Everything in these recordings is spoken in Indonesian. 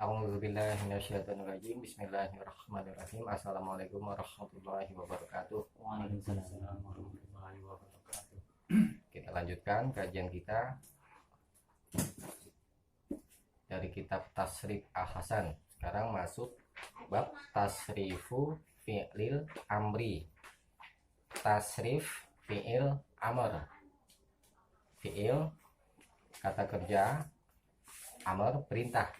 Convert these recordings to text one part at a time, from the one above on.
A'udzubillahiminasyaitonirrajim. Bismillahirrahmanirrahim. Assalamualaikum warahmatullahi wabarakatuh. Waalaikumsalam warahmatullahi wabarakatuh. Kita lanjutkan kajian kita dari kitab Tasrif Al-Hasan. Sekarang masuk bab tasrifu fi'lil amri. Tasrif fi'il amr. Fi'il kata kerja, amr perintah.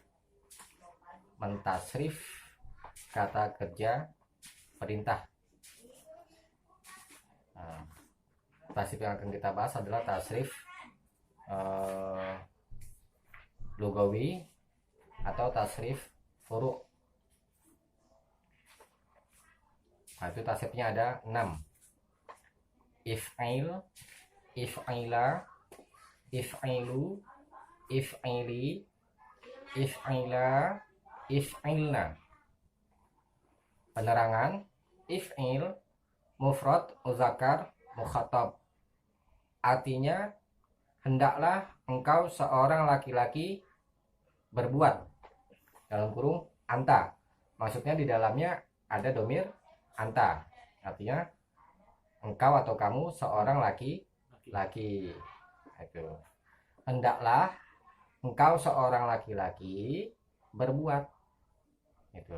Mentasrif kata kerja perintah. Tasrif yang akan kita bahas adalah tasrif lugawi atau tasrif furu'. Nah, itu tasrifnya ada 6. If'il, if'ila, if'ilu, if'ili, if'ila, if'ilna. Penerangan if'il mufrad muzakkar mukhatab. Artinya hendaklah engkau seorang laki-laki berbuat, dalam kurung anta. Maksudnya di dalamnya ada domir anta. Artinya engkau atau kamu seorang laki-laki. Itu. Hendaklah engkau seorang laki-laki berbuat. Itu.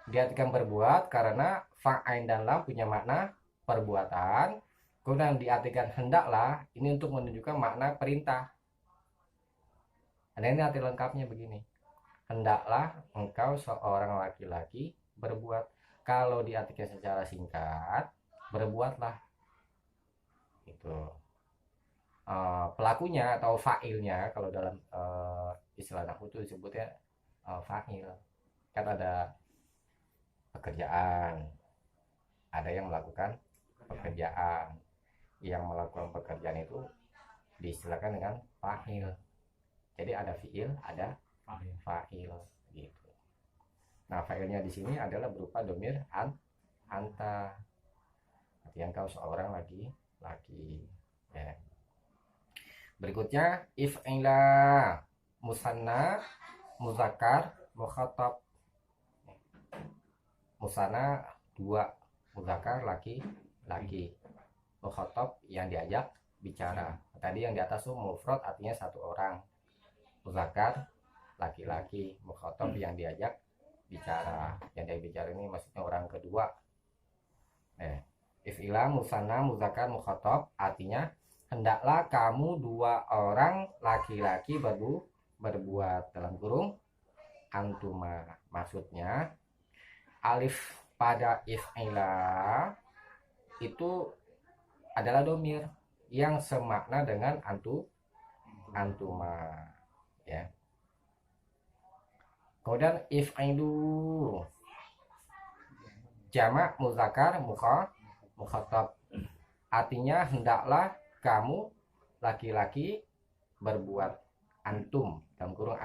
Diartikan berbuat karena fa'ain dan lam punya makna perbuatan. Kemudian diartikan hendaklah ini untuk menunjukkan makna perintah. Nah, ini arti lengkapnya begini. Hendaklah engkau seorang laki-laki berbuat. Kalau diartikan secara singkat, berbuatlah. Itu. Pelakunya atau fa'ilnya kalau dalam istilah nahwu itu disebutnya fa'il. Kan ada pekerjaan, ada yang melakukan pekerjaan. Yang melakukan pekerjaan itu diistilahkan dengan fa'il. Jadi ada fi'il, ada fa'il gitu. Nah, fa'ilnya di sini adalah berupa domir anta. Artinya engkau seorang laki. Ya. Berikutnya if'ila musanna muzakkar mukhatab. Musanna 2, muzakkar laki. Mukhatab yang diajak bicara. Tadi yang di atas tuh mufrad artinya satu orang. Muzakkar laki-laki, mukhatab yang diajak bicara. Yang diajak bicara ini maksudnya orang kedua. If'ila musanna muzakkar mukhatab artinya hendaklah kamu dua orang laki-laki berbuat, dalam kurung antuma. Maksudnya alif pada if'ila itu adalah domir yang semakna dengan antuma, ya. Kemudian if'ilu jamak muzakkar mukhatab artinya hendaklah kamu laki-laki berbuat, antum dalam kurung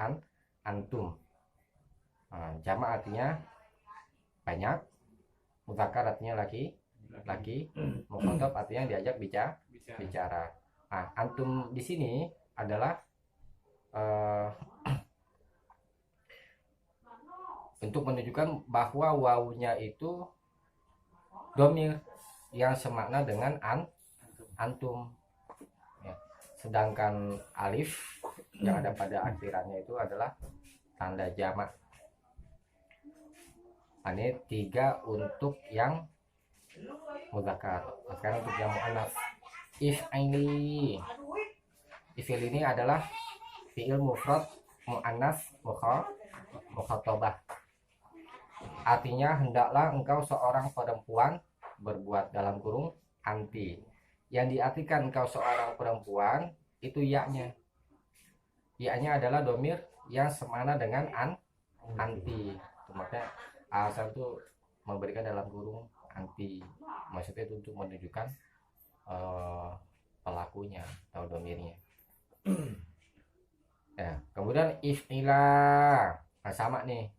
antum. Jamak artinya banyak, muzakkar artinya laki, mukhatab artinya yang diajak bicara. Nah, antum di sini adalah untuk menunjukkan bahwa wawunya itu domir yang semakna dengan antum. Ya. Sedangkan alif yang ada pada akhirannya itu adalah tanda jamak. Ini 3 untuk yang muzakkar. Sekarang untuk yang muannats. If'ili ini adalah fi'il mufrad muannats mukhatabah. Artinya hendaklah engkau seorang perempuan berbuat, dalam kurung anti. Yang diartikan engkau seorang perempuan itu yaknya. Yaknya adalah domir yang semana dengan anti. Makanya asal itu memberikan dalam kurung anti. Maksudnya itu untuk menunjukkan pelakunya atau domirnya. Ya, kemudian if'ila sama nih,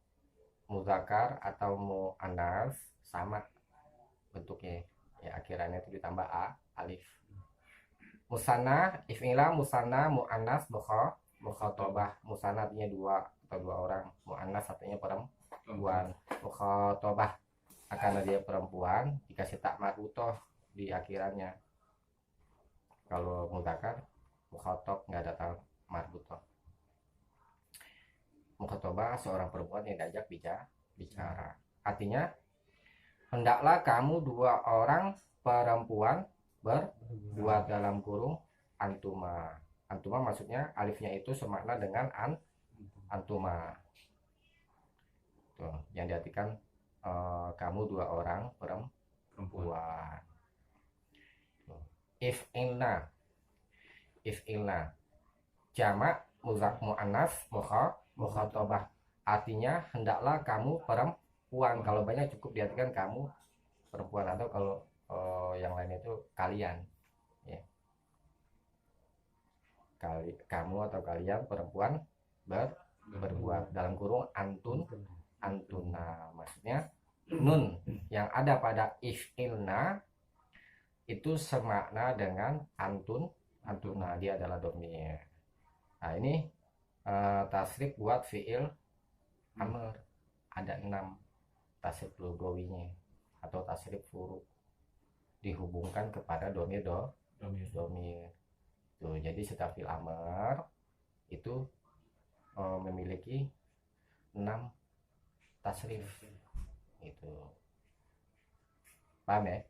muzakkar atau muannats sama bentuknya, ya akhirannya itu ditambah alif. Musanna if'ila musanna muannats mukhatabah musanna artinya dua atau dua orang, muannas artinya perempuan. Mukhatabah karena dia perempuan dikasih tak marbutoh di akhirannya. Kalau mudzakkar mukhatab nggak ada tak marbutoh. Mukhatabah seorang perempuan yang diajak bicara. Artinya hendaklah kamu dua orang perempuan berbuat dalam kurung antuma. Antuma maksudnya alifnya itu semakna dengan antuma. Tuh, yang diartikan kamu dua orang perempuan. If ilna jamak muannas mukhatabah artinya hendaklah kamu perempuan. Kalau banyak cukup diartikan kamu perempuan, atau kalau yang lain itu kalian ya. Kamu atau kalian perempuan berbuat dalam kurung antuna, maksudnya nun yang ada pada if'ilna itu semakna dengan antuna, dia adalah dhamir. Nah ini tasrif buat fi'il amr ada 6 tasrif lugawinya atau tasrif furu dihubungkan kepada dhamir dhamir. Tuh, jadi setiap fi'il amr itu memiliki 6 tasrif itu. Paham ya?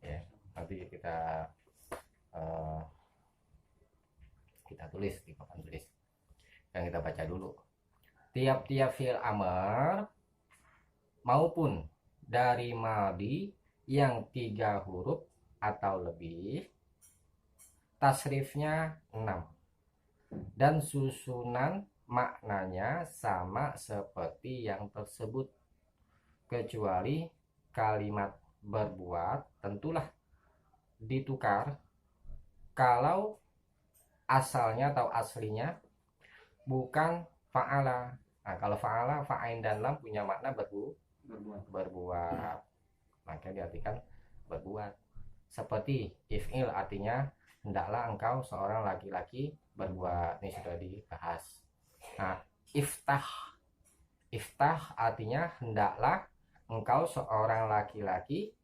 Ya, nanti kita tulis di papan tulis yang kita baca dulu. Tiap-tiap fi'il amr maupun dari madi yang 3 huruf atau lebih tasrifnya 6 dan susunan maknanya sama seperti yang tersebut, kecuali kalimat berbuat tentulah ditukar kalau asalnya atau aslinya bukan fa'ala. Nah, kalau fa'ala, fa'ain dan lam punya makna berbuat, maka diartikan berbuat. Seperti if'il artinya hendaklah engkau seorang laki-laki berbuat, ini sudah dibahas. Nah, iftah artinya hendaklah engkau seorang laki-laki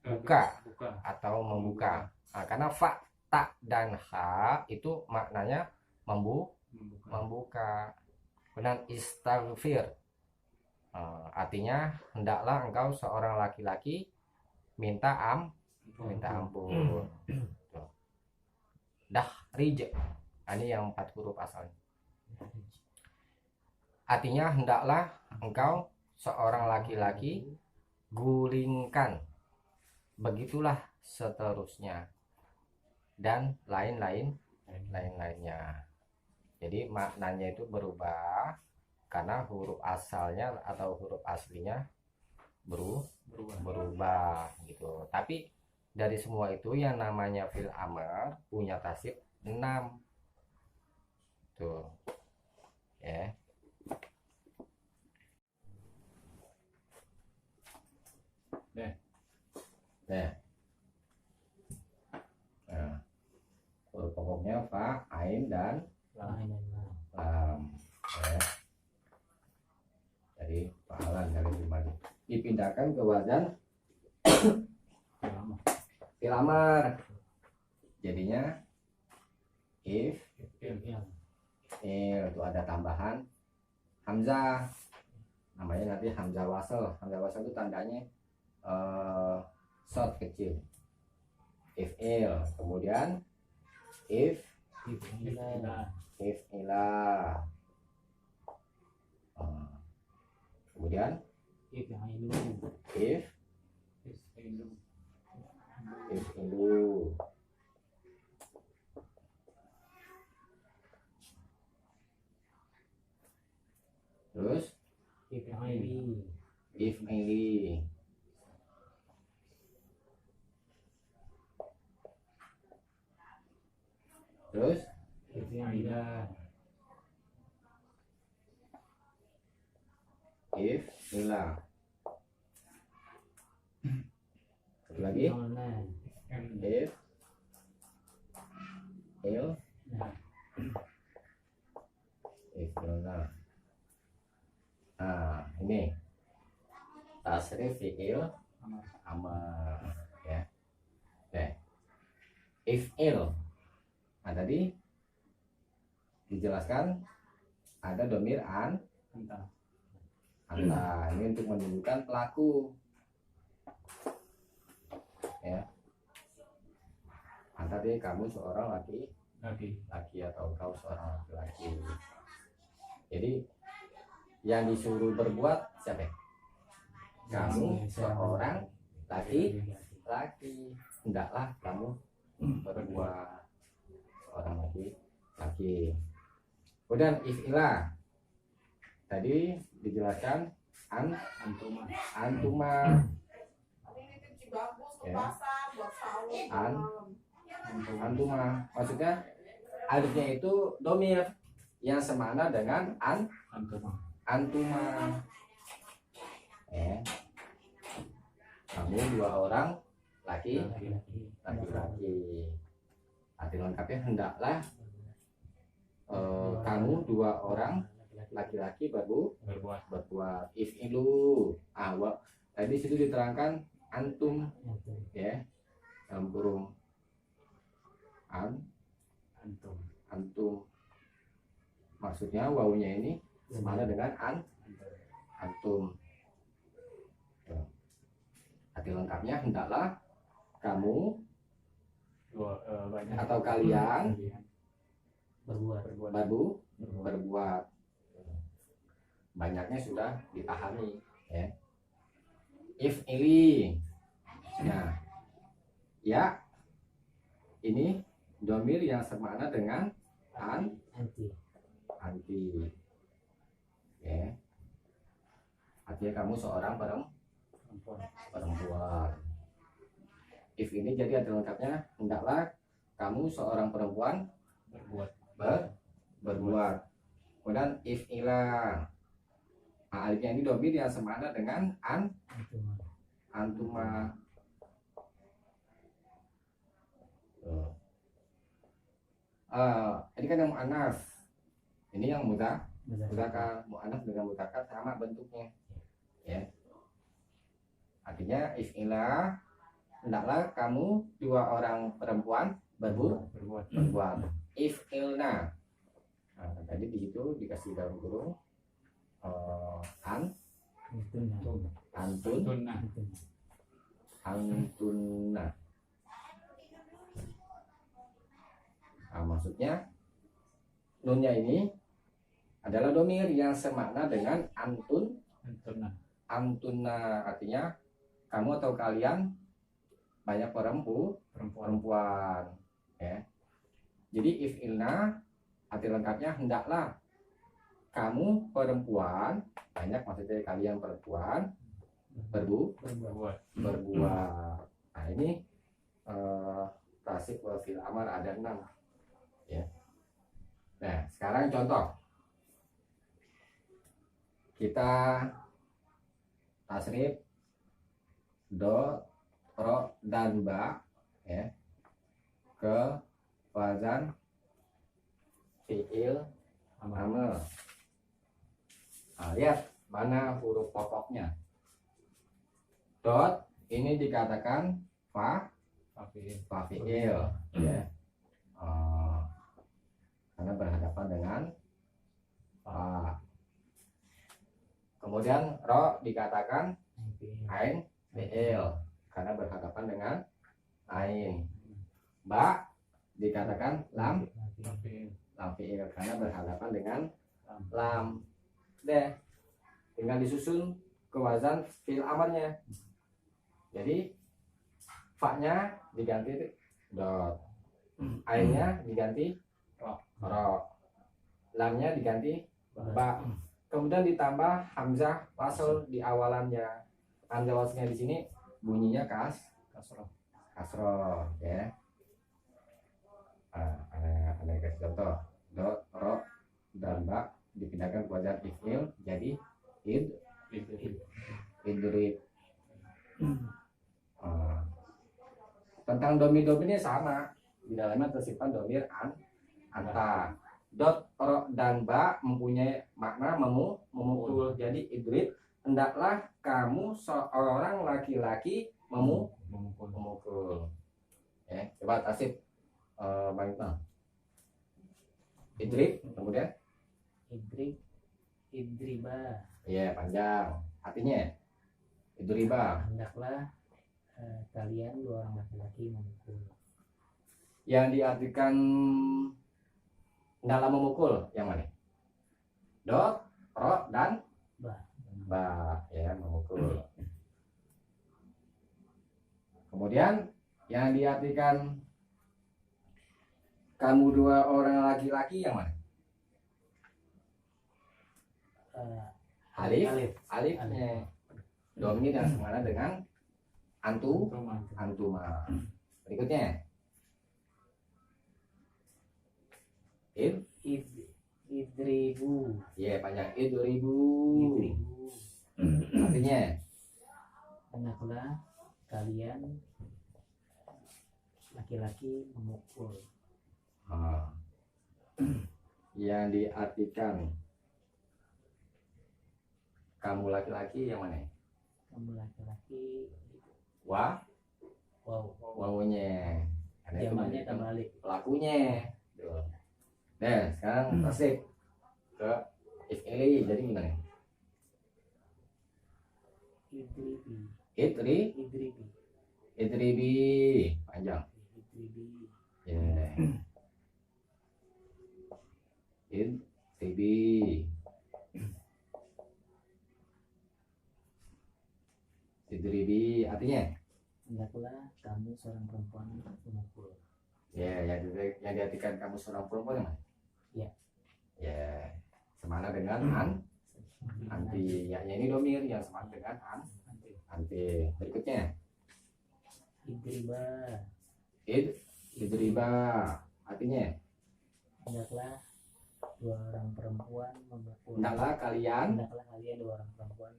buka atau membuka. Nah, karena fa, ta dan ha itu maknanya membuka. Kemudian istaghfir artinya hendaklah engkau seorang laki-laki minta ampun. Dahrij, ini yang 4 huruf asalnya. Artinya hendaklah engkau seorang laki-laki gulingkan, begitulah seterusnya, dan lain-lainnya. Jadi maknanya itu berubah karena huruf asalnya atau huruf aslinya berubah gitu. Tapi dari semua itu yang namanya fi'il amr punya tasrif 6 tuh ya. Nah, pokoknya fa, ain dan lam ya. Jadi fa'alan kali dimana dipindahkan ke wazan fi'il amr, jadinya if itu ada tambahan hamzah, namanya nanti hamzah wasal. Hamzah wasal itu tandanya short kecil. If'il, kemudian if'ilah, kemudian if'ilu, terus if'ili, terus if'ilah, satu lagi if il If'ilna. Nah, ini tasrif fi'il amar ya. Oke. If'il. Nah, tadi dijelaskan ada domir Anta. ini untuk menunjukkan pelaku ya. Tadi kamu seorang laki atau kau seorang laki-laki. Jadi yang disuruh berbuat siapa? Kamu seorang laki-laki, hendaklah kamu berbuat seorang laki-laki. Kemudian if'ilah tadi dijelaskan antuma ya. Antuma maksudnya alifnya itu domir yang semana dengan antuma ya. Kamu dua orang laki-laki. Arti lengkapnya hendaklah kamu dua orang laki-laki berbuat. If'ilu tadi situ diterangkan antum ya, dalam kurung antum maksudnya wawunya ini semana dengan antum. Arti lengkapnya hendaklah kamu atau kalian berbuat. Banyaknya sudah dipahami ya. If'ili. Nah, ya ini domir yang semana dengan anti ya. Artinya kamu seorang perempuan. If ini jadi arti lengkapnya hendaklah kamu seorang perempuan berbuat. Kemudian if'ila alifnya ini domir yang semana dengan antuma. Ini kan yang mu'annas, ini yang mudzakkar. Mu'annas dengan mudzakkar sama bentuknya ya. Artinya if'ila hendaklah kamu dua orang perempuan berbuat. If'ilna. Nah, tadi di situ dikasih dalam kurung antunna. Nah, maksudnya nunnya ini adalah domir yang semakna dengan antunna. Artinya kamu atau kalian banyak perempuan ya. Jadi if'ilna arti lengkapnya hendaklah kamu perempuan, banyak maksudnya kalian perempuan berbuat. Nah ini tasik wa fil amar ada 6 ya. Nah sekarang contoh kita tasrif do, ro, dan ba ya ke wazan fi'il amr. Nah, lihat mana huruf pokoknya. Dot ini dikatakan fi'il ya. Karena berhadapan dengan fa. Kemudian ro dikatakan ain fi'il karena berhadapan dengan ain. Ba dikatakan lam fi'il karena berhadapan dengan lam. Deh, tinggal disusun ke wazan fi'il amarnya. Jadi fa-nya diganti dot, ainnya diganti ro, lamnya diganti ba, kemudian ditambah hamzah wasl di awalannya. Hamzah waslnya di sini bunyinya kasroh ya. Ada kasih contoh dot, ro, dan ba dipindahkan ke wazan if'il jadi idrib. Tentang domir-domirnya sama, di dalamnya tersimpan domir anta. dot, ro, dan ba mempunyai makna memukul. Jadi idrib, hendaklah kamu seorang laki-laki memukul. Ya, coba tasib Bang Iqbal. Idrib, kemudian idriba. ya panjang. Artinya idriba. Hendaklah kalian dua orang laki-laki memukul. Yang diartikan dalam memukul yang mana? Dot, ro, dan ba, ya memukul. Kemudian yang diartikan kamu dua orang laki-laki yang mana? Alifnya domir yang semana dengan antuma. Berikutnya idribu. Ya panjang idribu. Artinya Hendaklah kalian laki-laki memukul. Yang diartikan kamu laki-laki yang mana? Kamu laki-laki Wow. Wawunya. Jamannya terbalik. Pelakunya. Tuh. Nah, sekarang tasik ke if'ili. Jadi gimana? Idribi. Panjang. Ya. Idribi. Idribi artinya hendaklah kamu seorang perempuan memukul. ya yang diartikan kamu seorang perempuan yang mana? Ya semana dengan anti. Ya ini domir yang semana dengan anti. Berikutnya idriba artinya hendaklah dua orang perempuan memukul. hendaklah kalian dua orang perempuan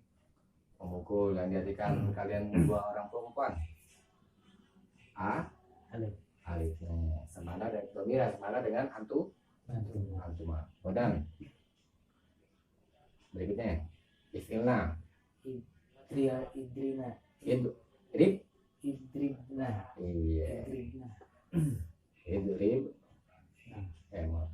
memukul. Yang diartikan kalian dua orang perempuan alifnya semana dan domir semana dengan antuma. Kemudian berikutnya ifilna idrina. Iya idrib emang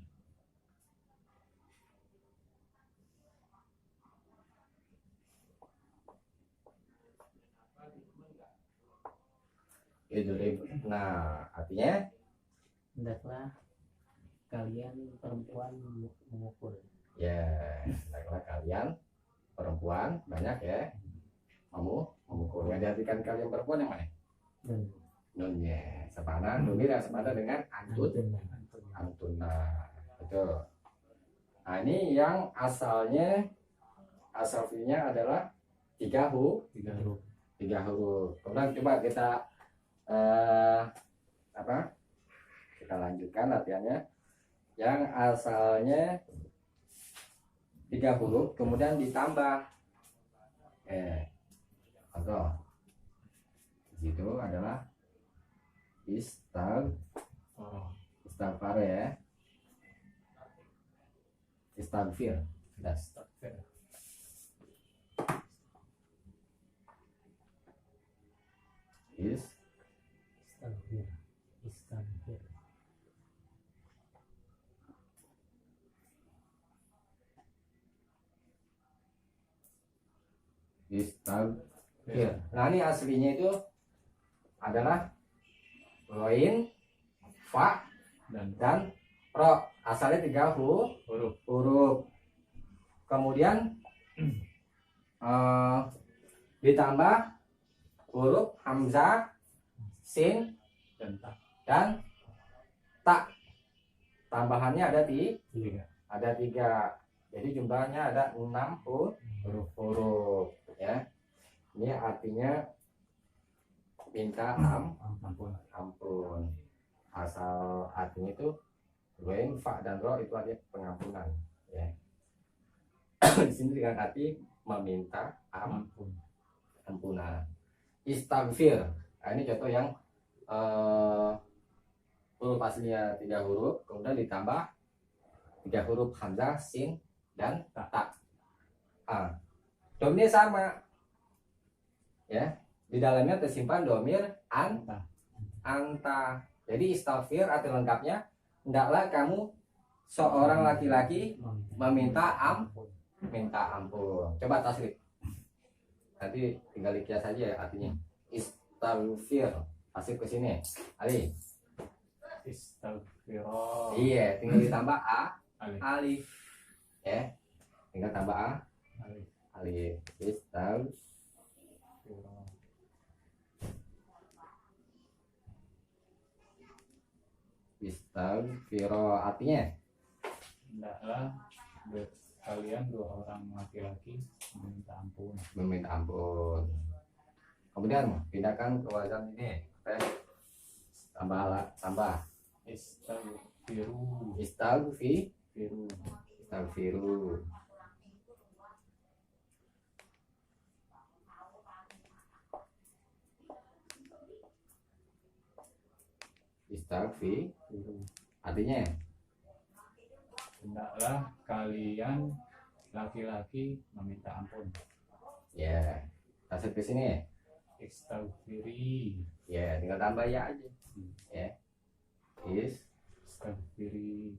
idrib. Nah artinya Hendaklah kalian perempuan memukul. ya hendaklah kalian perempuan banyak ya memukul. Yang diartikan kalian perempuan yang mana? Nunnya semana domir yang semana dengan antuna. Betul. Nah ini yang asal filenya adalah tiga huruf. Kemudian coba kita kita lanjutkan latihannya. Yang asalnya 3 huruf kemudian ditambah contoh itu adalah istighfar ya, istighfar Istighfar. Nah ini aslinya itu adalah ghain, fa, dan ro. Asalnya 3 huruf. Kemudian ditambah huruf hamzah, sin, dan ta. Tambahannya ada 3. Jadi jumlahnya ada 6 huruf ya. Ini artinya minta ampun. Asal artinya itu ghain, fa, dan ro itu artinya pengampunan ya. Di sini dengan arti meminta ampunan. Istighfar. Nah, ini contoh yang huruf aslinya 3 huruf kemudian ditambah 3 huruf hamzah, sin, dan ta. Domir sama, ya. Di dalamnya tersimpan domir anta. Jadi istaghfir arti lengkapnya, hendaklah kamu seorang laki-laki meminta ampun. Coba tasrif. Nanti tinggal dikias saja ya artinya. Istaghfir. Tasrif ke sini. Ali. Istaghfirullah. Iya, tinggal ditambah Alif. alif. Ya. Tinggal tambah Alif. alif. Istaghfir. Istaghfiro artinya Hendaklah kalian 2 orang laki-laki meminta ampun. meminta ampun. Kemudian pindahkan ke wazan ini. Tambah Istaghfiru. Istaghfiru. Istaghfiru artinya Hendaklah kalian laki-laki meminta ampun. ya. Tasrif ke sini. Istaghfiri. Ya, tinggal tambah ya aja. Ya. Istaghfiri.